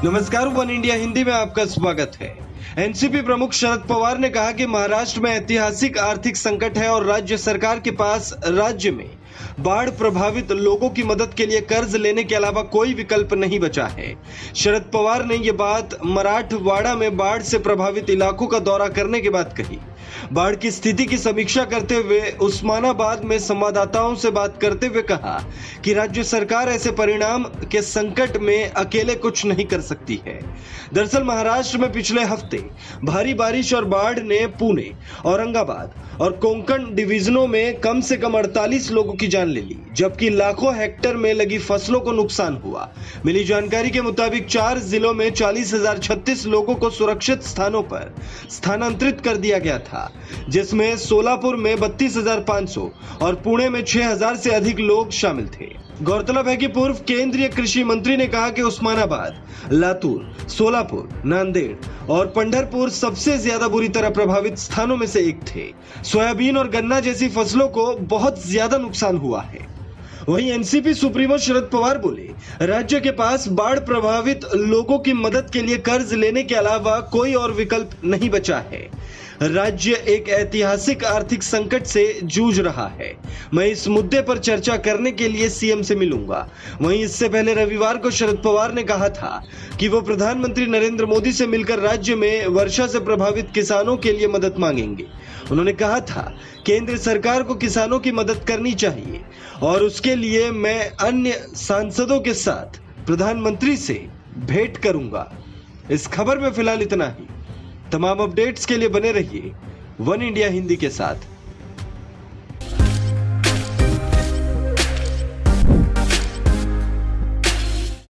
नमस्कार, one India Hindi में आपका स्वागत है। एनसीपी प्रमुख शरद पवार ने कहा कि महाराष्ट्र में ऐतिहासिक आर्थिक संकट है और राज्य सरकार के पास राज्य में बाढ़ प्रभावित लोगों की मदद के लिए कर्ज लेने के अलावा कोई विकल्प नहीं बचा है। शरद पवार ने ये बात मराठवाड़ा में बाढ़ से प्रभावित इलाकों का दौरा करने के बाद कही। बाढ़ की स्थिति की समीक्षा करते हुए उस्मानाबाद में संवाददाताओं से बात करते हुए कहा कि राज्य सरकार ऐसे परिणाम के संकट में अकेले कुछ नहीं कर सकती है। दरअसल महाराष्ट्र में पिछले हफ्ते भारी बारिश और बाढ़ ने पुणे, औरंगाबाद और कोंकण डिवीजनों में कम से कम 48 लोगों की जान ले ली, जबकि लाखों हेक्टेयर में लगी फसलों को नुकसान हुआ। मिली जानकारी के मुताबिक 4 जिलों में 40,036 लोगों को सुरक्षित स्थानों पर स्थानांतरित कर दिया गया था, जिसमें सोलापुर में 32,500 और पुणे में 6,000 से अधिक लोग शामिल थे। गौरतलब है कि पूर्व केंद्रीय कृषि मंत्री ने कहा कि उस्मानाबाद, लातूर, सोलापुर, नांदेड़ और पंढरपुर सबसे ज्यादा बुरी तरह प्रभावित स्थानों में से एक थे। सोयाबीन और गन्ना जैसी फसलों को बहुत ज्यादा नुकसान हुआ है। वहीं एनसीपी सुप्रीमो शरद पवार बोले, राज्य के पास बाढ़ प्रभावित लोगों की मदद के लिए कर्ज लेने के अलावा कोई और विकल्प नहीं बचा है। राज्य एक ऐतिहासिक आर्थिक संकट से जूझ रहा है। मैं इस मुद्दे पर चर्चा करने के लिए सीएम से मिलूंगा। वहीं इससे पहले रविवार को शरद पवार ने कहा था कि वो प्रधानमंत्री नरेंद्र मोदी से मिलकर राज्य में वर्षा से प्रभावित किसानों के लिए मदद मांगेंगे। उन्होंने कहा था, केंद्र सरकार को किसानों की मदद करनी चाहिए और उसके लिए मैं अन्य सांसदों के साथ प्रधानमंत्री से भेंट करूंगा। इस खबर में फिलहाल इतना ही। तमाम अपडेट्स के लिए बने रहिए वन इंडिया हिंदी के साथ।